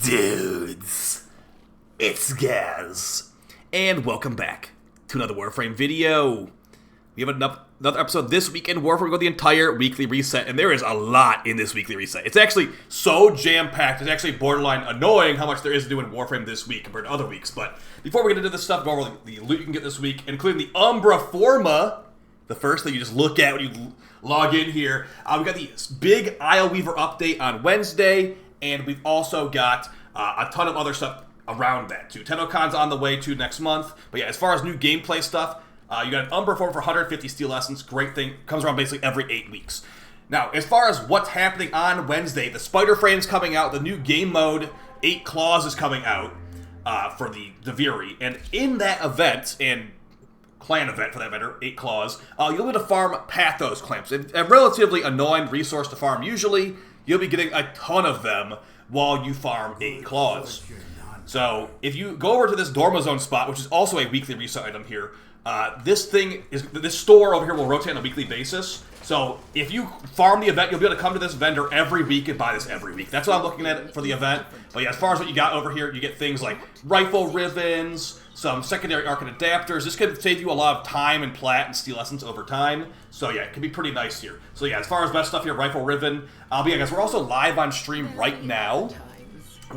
Dudes, it's Gaz, and welcome back to another Warframe video. We have another episode this week in Warframe. We go the entire weekly reset, and there is a lot in this weekly reset. It's actually so jam-packed, it's actually borderline annoying how much there is to do in Warframe this week compared to other weeks. But before we get into this stuff, go over the loot you can get this week, including the Umbra Forma, the first thing you just look at when you log in here. We got the big Isle Weaver update on Wednesday, and we've also got a ton of other stuff around that too. TennoCon's on the way too next month. But yeah, as far as new gameplay stuff, you got an Umbra Form for 150 Steel Essence. Great thing. Comes around basically every 8 weeks. Now, as far as what's happening on Wednesday, the Spider Frame's coming out. The new game mode, 8 Claws, is coming out for the Deviri. And in that event, and clan event for that matter, 8 Claws, you'll be able to farm Pathos Clamps. A relatively annoying resource to farm usually. You'll be getting a ton of them while you farm 8 Claws. So, if you go over to this Dormazone spot, which is also a weekly reset item here, this store over here will rotate on a weekly basis. So, if you farm the event, you'll be able to come to this vendor every week and buy this every week. That's what I'm looking at for the event. But yeah, as far as what you got over here, you get things like rifle ribbons, some secondary Archon adapters. This could save you a lot of time and plat and steel essence over time. So yeah, it can be pretty nice here. So yeah, as far as best stuff here, rifle ribbon. But yeah, guys, we're also live on stream right now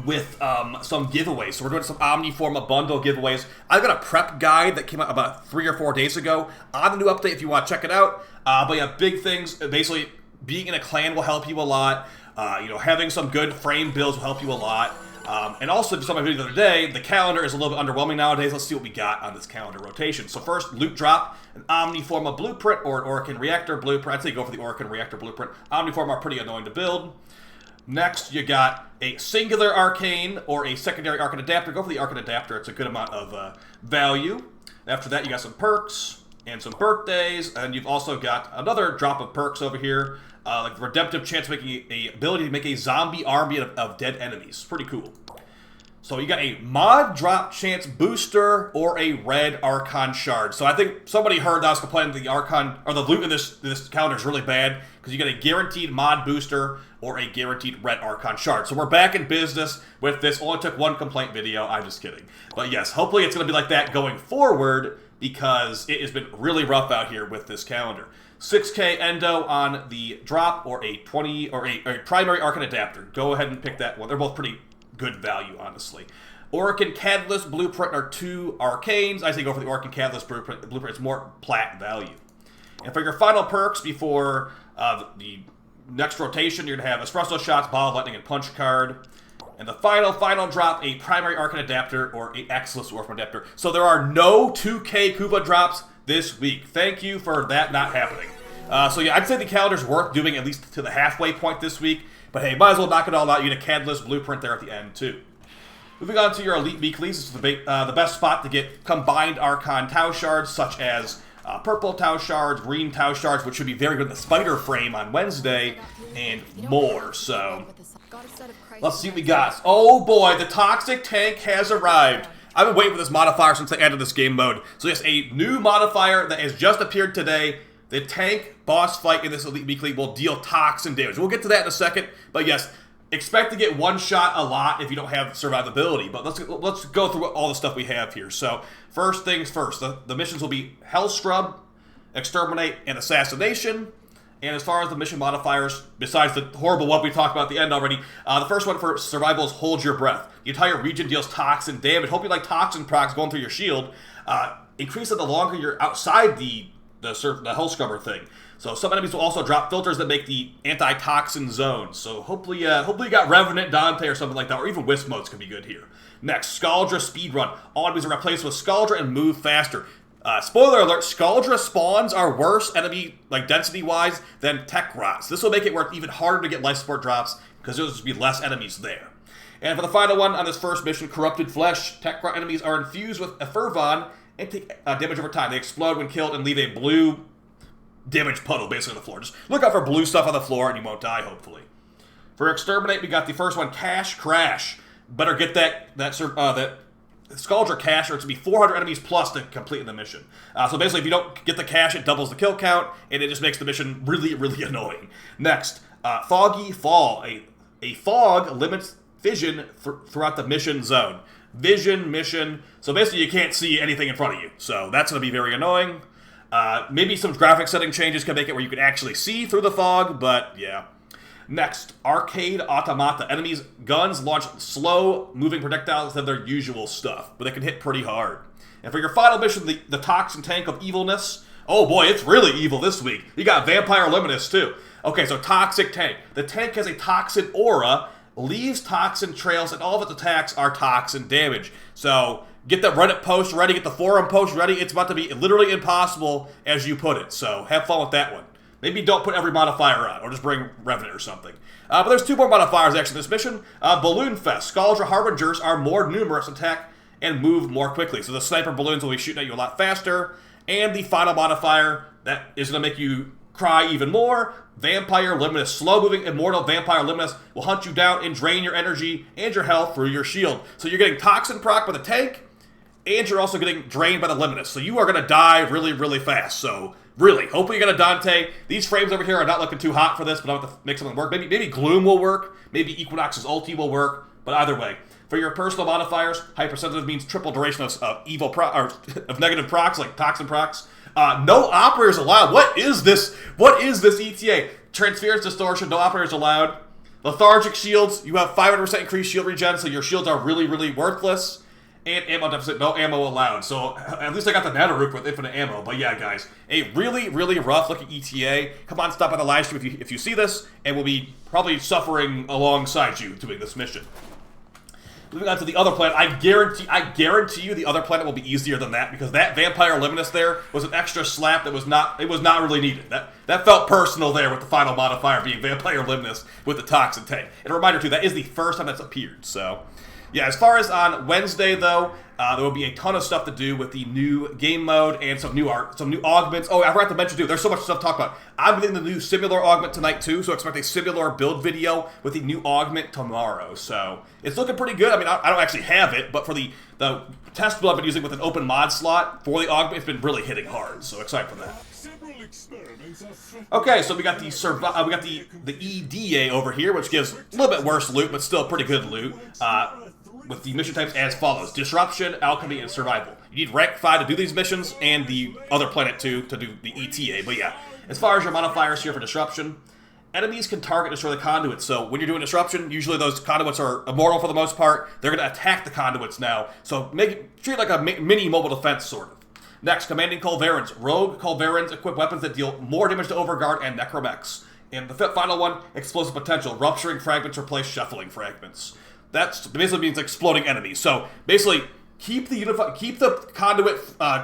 with some giveaways. So we're doing some Omniforma bundle giveaways. I've got a prep guide that came out about 3 or 4 days ago on the new update if you want to check it out. But yeah, big things. Basically, being in a clan will help you a lot. Having some good frame builds will help you a lot. And also, if you saw my video the other day, the calendar is a little bit underwhelming nowadays. Let's see what we got on this calendar rotation. So first, loot drop, an Omniforma blueprint or an Orokin Reactor blueprint. I'd say go for the Orokin Reactor blueprint. Omniforma are pretty annoying to build. Next, you got a singular Arcane or a secondary Archon adapter. Go for the Archon adapter. It's a good amount of value. After that, you got some perks and some birthdays. And you've also got another drop of perks over here. Like the redemptive chance of making the ability to make a zombie army of dead enemies. Pretty cool. So you got a mod drop chance booster or a red Archon shard. So I think somebody heard that I was complaining the Archon or the loot in this calendar is really bad because you got a guaranteed mod booster or a guaranteed red Archon shard. So we're back in business with this. Only took 1 complaint video. I'm just kidding. But yes, hopefully it's going to be like that going forward because it has been really rough out here with this calendar. 6k Endo on the drop or a 20 or a primary Archon adapter. Go ahead and pick that one. They're both pretty good value, honestly. Orokin Catalyst Blueprint are 2 Arcanes. I say go for the Orokin Catalyst Blueprint. It's more plat value. And for your final perks before the next rotation, you're going to have Espresso Shots, Ball of Lightning, and Punch card. And the final drop, a primary Archon adapter or a Exilus Warframe adapter. So there are no 2k Kuba drops this week. Thank you for that not happening. So yeah, I'd say the calendar's worth doing at least to the halfway point this week. But hey, might as well knock it all out. You get a Catalyst Blueprint there at the end, too. Moving on to your Elite Weeklies, this is the best spot to get combined Archon Tau Shards, such as purple Tau Shards, green Tau Shards, which should be very good in the Spider Frame on Wednesday, and more. So, let's see what we got. Oh boy, the Toxic Tank has arrived. I've been waiting for this modifier since they added this game mode. So yes, a new modifier that has just appeared today. The tank boss fight in this Elite Weekly will deal toxin damage. We'll get to that in a second, but yes, expect to get one shot a lot if you don't have survivability. But let's go through all the stuff we have here. So first things first, the missions will be Hell Scrub, Exterminate, and Assassination. And as far as the mission modifiers, besides the horrible one we talked about at the end already, the first one for survival is Hold Your Breath. The entire region deals toxin damage. Hope you like toxin procs going through your shield. Increase it the longer you're outside the Hell Scrubber thing. So some enemies will also drop filters that make the anti-toxin zones. So hopefully you got Revenant, Dante, or something like that, or even Wisp modes can be good here. Next, Scaldra Speedrun. All enemies are replaced with Scaldra and move faster. Spoiler alert, Scaldra spawns are worse enemy, like density-wise, than Tech Rots. This will make it work even harder to get life support drops, because there'll just be less enemies there. And for the final one on this first mission, Corrupted Flesh, Tech Rot enemies are infused with Effervon and take damage over time. They explode when killed and leave a blue damage puddle basically on the floor. Just look out for blue stuff on the floor and you won't die, hopefully. For Exterminate, we got the first one, Cash Crash. Better get that Scaldra Cash, or it's going to be 400 enemies plus to complete the mission. So basically, if you don't get the cash, it doubles the kill count, and it just makes the mission really, really annoying. Next, Foggy Fall. A fog limits vision throughout the mission zone. Vision, mission. So basically you can't see anything in front of you. So that's going to be very annoying. Maybe some graphic setting changes can make it where you can actually see through the fog, but yeah. Next, Arcade Automata. Enemies' guns launch slow-moving projectiles than their usual stuff, but they can hit pretty hard. And for your final mission, the Toxin Tank of Evilness. Oh boy, it's really evil this week. You got Vampire Luminous too. Okay, so Toxic Tank. The tank has a toxin aura, leaves toxin trails, and all of its attacks are toxin damage. So get the Reddit post ready, get the forum post ready. It's about to be literally impossible as you put it. So have fun with that one. Maybe don't put every modifier on, or just bring Revenant or something. But there's 2 more modifiers actually in this mission. Balloon Fest. Scaldra Harbingers are more numerous, attack, and move more quickly. So the sniper balloons will be shooting at you a lot faster. And the final modifier, that is going to make you cry even more. Vampire Luminous. Slow-moving Immortal Vampire Luminous will hunt you down and drain your energy and your health through your shield. So you're getting Toxin proc by the tank, and you're also getting drained by the Luminous. So you are going to die really, really fast. So really, hopefully you get a Dante. These frames over here are not looking too hot for this, but I'll have to make something work. Maybe Gloom will work. Maybe Equinox's ulti will work. But either way, for your personal modifiers, hypersensitive means triple duration of negative procs, like Toxin procs. No operators allowed. What is this? What is this ETA? Transference Distortion, no operators allowed. Lethargic shields, you have 500% increased shield regen, so your shields are really, really worthless. And ammo deficit, no ammo allowed. So at least I got the Nanoruke with infinite ammo. But yeah, guys, a really, really rough looking ETA. Come on, stop by the live stream if you see this, and we'll be probably suffering alongside you doing this mission. Moving on to the other planet, I guarantee you the other planet will be easier than that, because that Vampire Luminous there was an extra slap that was not really needed. That felt personal there with the final modifier being Vampire Luminous with the Toxin Tank. And a reminder too, that is the first time that's appeared, so yeah, as far as on Wednesday, though, there will be a ton of stuff to do with the new game mode and some new augments. Oh, I forgot to mention, too, there's so much stuff to talk about. I'm getting the new Simular augment tonight, too, so expect a Simular build video with the new augment tomorrow. So it's looking pretty good. I mean, I don't actually have it, but for the test build I've been using with an open mod slot for the augment, it's been really hitting hard, so excited for that. Okay, so we got the EDA over here, which gives a little bit worse loot, but still pretty good loot. With the mission types as follows: Disruption, Alchemy, and Survival. You need rank 5 to do these missions, and the other planet 2 to do the ETA. But yeah, as far as your modifiers here for Disruption, enemies can target and destroy the conduits. So when you're doing Disruption, usually those conduits are immortal for the most part. They're going to attack the conduits now, so treat it like a mini mobile defense, sort of. Next, Commanding Culverins. Rogue Culverins equip weapons that deal more damage to Overguard and Necromechs. And the final one, Explosive Potential. Rupturing Fragments replace Shuffling Fragments. That basically means exploding enemies. So basically, keep the conduit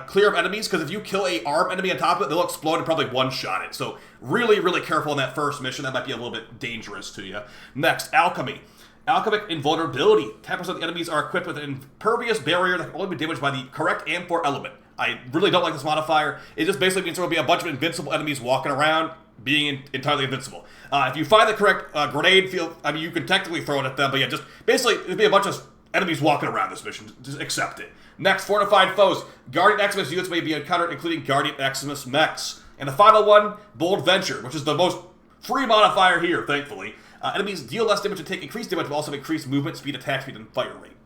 clear of enemies, because if you kill a armed enemy on top of it, they'll explode and probably one-shot it. So really, really careful in that first mission. That might be a little bit dangerous to you. Next, Alchemy. Alchemic Invulnerability. 10% of the enemies are equipped with an impervious barrier that can only be damaged by the correct Amphor element. I really don't like this modifier. It just basically means there will be a bunch of invincible enemies walking around being entirely invincible. If you find the correct grenade field, I mean, you can technically throw it at them, but yeah, just basically, there'll be a bunch of enemies walking around this mission. Just accept it. Next, Fortified Foes. Guardian Eximus units may be encountered, including Guardian Eximus mechs. And the final one, Bold Venture, which is the most free modifier here, thankfully. Enemies deal less damage and take increased damage, but also increase movement speed, attack speed, and fire rate.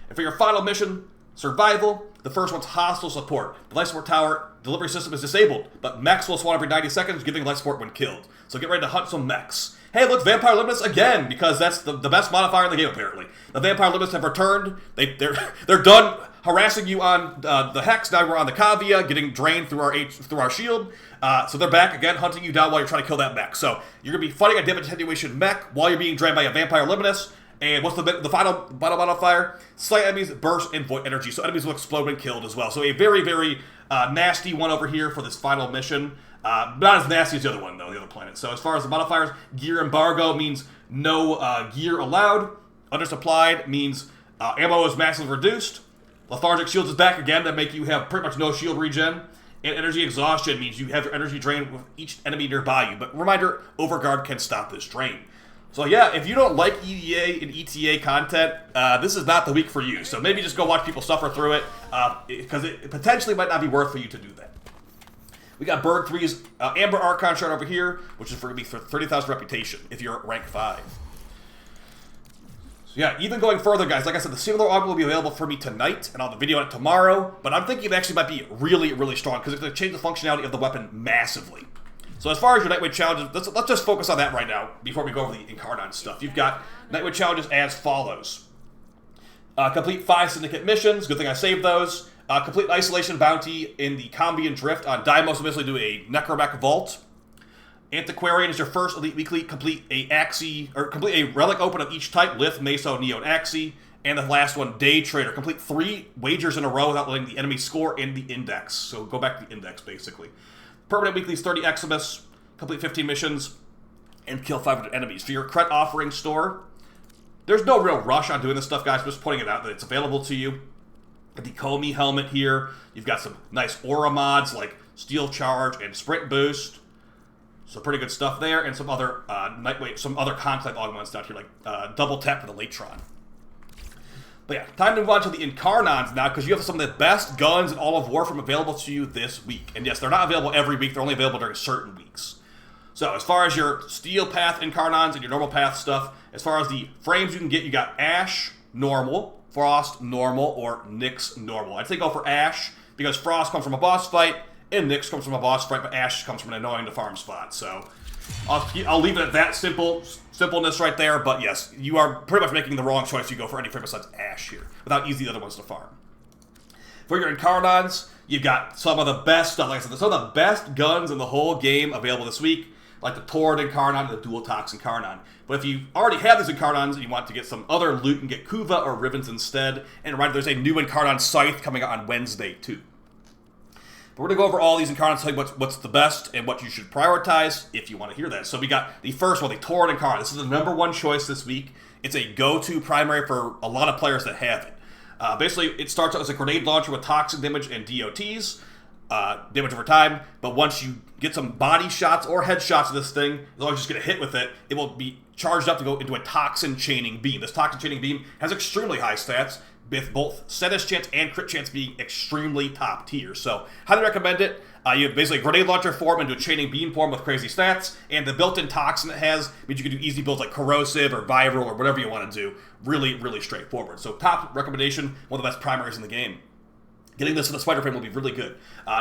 And for your final mission, Survival, the first one's Hostile Support. The life support tower delivery system is disabled, but mechs will spawn every 90 seconds, giving life support when killed. So get ready to hunt some mechs. Hey, look, Vampire Luminous again, because that's the best modifier in the game, apparently. The Vampire Luminous have returned. They're done harassing you on the Hex. Now we're on the Cavia, getting drained through our shield. So they're back again, hunting you down while you're trying to kill that mech. So you're going to be fighting a damage attenuation mech while you're being drained by a Vampire Luminous. And what's the final modifier? Slight enemies burst and void energy, so enemies will explode when killed as well. So a very, very nasty one over here for this final mission. Not as nasty as the other one, though, the other planet. So as far as the modifiers, Gear Embargo means no gear allowed. Undersupplied means ammo is massively reduced. Lethargic Shields is back again, that make you have pretty much no shield regen. And Energy Exhaustion means you have your energy drained with each enemy nearby you. But reminder, Overguard can stop this drain. So yeah, if you don't like EDA and ETA content, this is not the week for you. So maybe just go watch people suffer through it, because it potentially might not be worth for you to do that. We got Bird 3's Amber Archon shard over here, which is going to be for 30,000 reputation if you're at rank 5. So yeah, even going further, guys, like I said, the singular augment will be available for me tonight, and I'll have a video on it tomorrow, but I'm thinking it actually might be really, really strong, because it's going to change the functionality of the weapon massively. So as far as your Nightwave challenges, let's just focus on that right now, before we go over the Incarnon stuff. You've got Nightwave challenges as follows. Complete 5 Syndicate missions, good thing I saved those. Complete an Isolation bounty in the Combian Drift on Deimos, will basically do a Necromech Vault. Antiquarian is your first Elite Weekly. Complete a relic open of each type: Lith, Meso, Neo, and Axii. And the last one, Day Trader. Complete 3 wagers in a row without letting the enemy score in the index. So go back to the index, basically. Permanent Weeklies, 30 Eximus. Complete 15 missions. And kill 500 enemies. For your Cret Offering store, there's no real rush on doing this stuff, guys. I'm just pointing it out that it's available to you. The Comey helmet here. You've got some nice aura mods like Steel Charge and Sprint Boost. So pretty good stuff there, and some other Nightwave, some other Conclave augments down here, like Double Tap for the Latron. But yeah, time to move on to the Incarnons now, because you have some of the best guns in all of Warframe available to you this week. And yes, they're not available every week, they're only available during certain weeks. So as far as your Steel Path Incarnons and your Normal Path stuff, as far as the frames you can get, you got Ash, Normal, Frost, Normal, or Nyx, Normal. I'd say go for Ash, because Frost comes from a boss fight, and Nyx comes from a boss fight, but Ash comes from an annoying to farm spot. So I'll leave it at that simpleness right there. But yes, you are pretty much making the wrong choice. You go for any frame besides Ash here, without using the other ones to farm. For your Incarnons, you've got some of the best stuff. Like I said, some of the best guns in the whole game available this week, like the Torrid Incarnon and the Dual Tox Incarnon. But if you already have these Incarnons and you want to get some other loot, and get Kuva or Rivens instead. And remember, there's a new Incarnon Scythe coming out on Wednesday too. But we're going to go over all these Incarnons, tell you what's the best and what you should prioritize if you want to hear that. So we got the first one, the Torrid Incarnon. This is the #1 choice this week. It's a go-to primary for a lot of players that have it. Basically, it starts out as a grenade launcher with toxin damage and DOTs, damage over time. But once you get some body shots or headshots of this thing, as long as you just get a hit with it, it will be charged up to go into a toxin chaining beam. This toxin chaining beam has extremely high stats, with both status chance and crit chance being extremely top tier. So, highly recommend it. You have basically a grenade launcher form into a chaining beam form with crazy stats, and the built-in toxin it has means you can do easy builds like corrosive or viral or whatever you want to do. Really, really straightforward. So, top recommendation, one of the best primaries in the game. Getting this in the spider frame will be really good.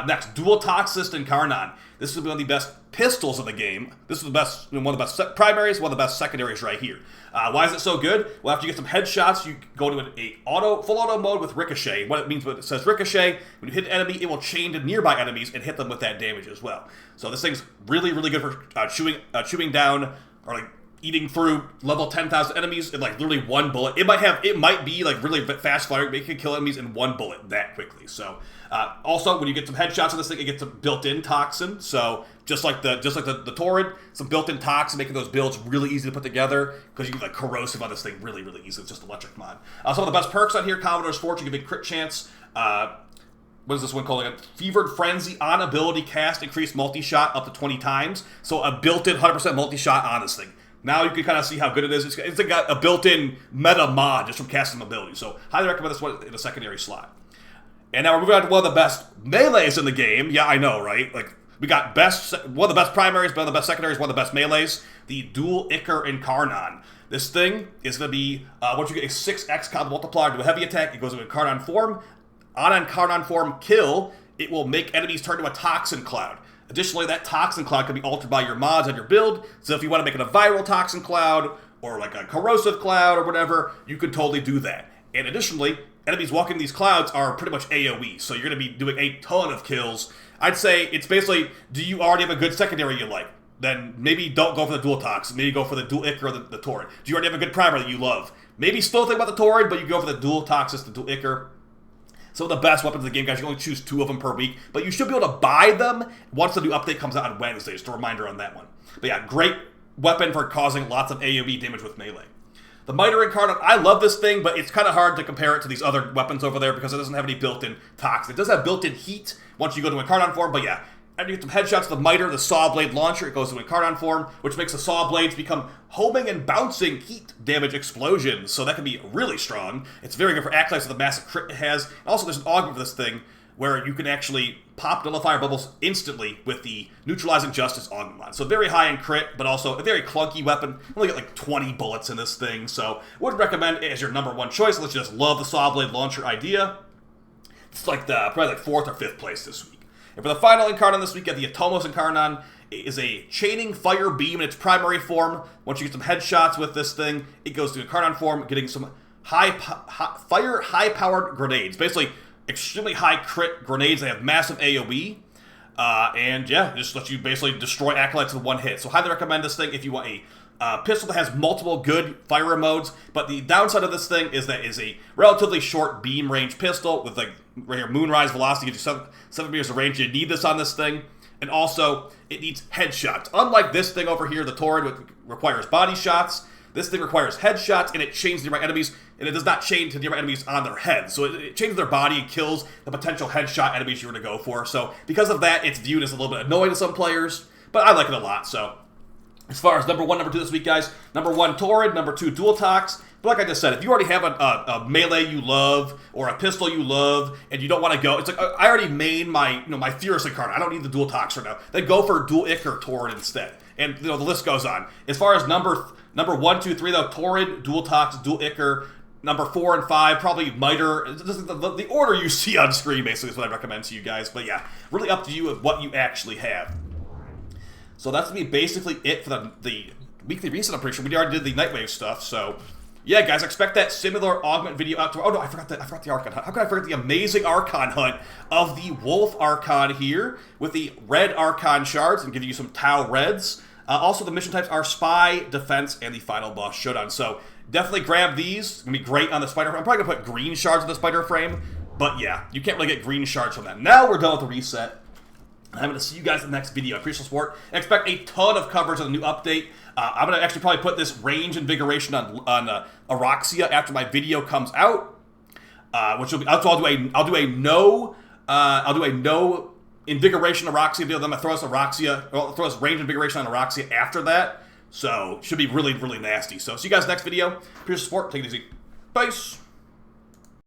Next, Dual Toxist Incarnon. This will be one of the best pistols of the game. This is the best, one of the best primaries, one of the best secondaries right here. Why is it so good? Well, after you get some headshots, you go to a full auto mode with Ricochet. What it means when it says Ricochet, when you hit an enemy, it will chain to nearby enemies and hit them with that damage as well. So this thing's really, really good for chewing down or like eating through level 10,000 enemies in like literally one bullet. It might be like really fast firing, but it can kill enemies in one bullet that quickly. So also, when you get some headshots on this thing, it gets a built-in toxin. So just like the Torrid, some built-in toxin, making those builds really easy to put together because you can like corrosive on this thing really, really easy. It's just electric mod. Some of the best perks on here: Commodore's Fortune, give a crit chance. What is this one calling it? Fevered Frenzy on ability cast, increased multi-shot up to 20 times. So a built-in 100% multi-shot on this thing. Now you can kind of see how good it is. It's got a built-in meta mod just from casting ability. So highly recommend this one in a secondary slot. And now we're moving on to one of the best melees in the game. Yeah, I know, right? Like we got one of the best primaries, one of the best secondaries, one of the best melees. The Dual Ichor Incarnon. This thing is going to be, once you get a 6x combo multiplier to a heavy attack, it goes into Incarnon form. On Incarnon form kill, it will make enemies turn to a Toxin Cloud. Additionally, that Toxin Cloud can be altered by your mods on your build, so if you want to make it a viral Toxin Cloud, or like a corrosive cloud or whatever, you can totally do that. And additionally, enemies walking these clouds are pretty much AoE, so you're going to be doing a ton of kills. I'd say it's basically, do you already have a good secondary you like? Then maybe don't go for the Dual Tox, maybe go for the Dual Ichor or the Torrid. Do you already have a good primer that you love? Maybe still think about the Torrid, but you go for the Dual Toxis, the Dual Ichor. Some of the best weapons in the game, guys. You can only choose 2 of them per week, but you should be able to buy them once the new update comes out on Wednesday. Just a reminder on that one. But yeah, great weapon for causing lots of AoE damage with melee. The Miter Incarnon, I love this thing, but it's kind of hard to compare it to these other weapons over there because it doesn't have any built-in toxin. It does have built-in heat once you go to Incarnon form, but yeah, after you get some headshots with the Miter, the Saw Blade Launcher, it goes to Incarnon form, which makes the Saw Blades become homing and bouncing heat damage explosions, so that can be really strong. It's very good for Acolytes with the massive crit it has. Also, there's an augment for this thing, where you can actually pop Nullifier Bubbles instantly with the Neutralizing Justice Augment Mod. So very high in crit, but also a very clunky weapon. You only get like 20 bullets in this thing, so would recommend it as your number 1 choice unless you just love the Saw Blade Launcher idea. It's like probably like 4th or 5th place this week. And for the final Incarnon this week, at the Atomos Incarnon, is a chaining fire beam in its primary form. Once you get some headshots with this thing, it goes to Incarnon form, getting some high-powered grenades. Basically, extremely high crit grenades. They have massive AoE. And yeah, just let you basically destroy Acolytes with 1 hit. So highly recommend this thing if you want a pistol that has multiple good fire modes. But the downside of this thing is that it's a relatively short beam range pistol with like right here, Moonrise Velocity gives you 7 meters of range. You need this on this thing. And also, it needs headshots. Unlike this thing over here, the Torrid, which requires body shots, this thing requires headshots, and it chains nearby enemies, and it does not chain to nearby enemies on their head. So it changes their body and kills the potential headshot enemies you're going to go for. So because of that, it's viewed as a little bit annoying to some players, but I like it a lot. So as far as number 1, number 2 this week, guys, number 1, Torrid, number 2, Dual Tox. But like I just said, if you already have a melee you love or a pistol you love and you don't want to go, it's like I already made my my Furious Incarnate. I don't need the Dual Tox right now. Then go for Dual Ick or Torrid instead. And the list goes on. As far as number 1, 2, 3 though, Torrid, Dual Tox, Dual Icker. Number 4 and 5, probably Miter. The order you see on screen basically is what I recommend to you guys. But yeah, really up to you of what you actually have. So that's going to be basically it for the weekly reset. I'm pretty sure we already did the Nightwave stuff. So yeah, guys, expect that similar augment video out to. Oh no, I forgot the Archon hunt. How could I forget the amazing Archon hunt of the Wolf Archon here with the red Archon shards and give you some Tau reds. Also, the mission types are Spy, Defense, and the Final Boss Showdown. So definitely grab these. It's going to be great on the Spider Frame. I'm probably going to put green shards on the Spider Frame. But yeah, you can't really get green shards from that. Now we're done with the reset. I'm going to see you guys in the next video. I appreciate the support. Expect a ton of coverage on the new update. I'm going to actually probably put this range invigoration on Araxia after my video comes out, which will be. So I'll do a no invigoration Araxia video. Then I'm going to throw this range invigoration on Araxia after that. So should be really, really nasty. So see you guys next video. Appreciate the support. Take it easy. Peace.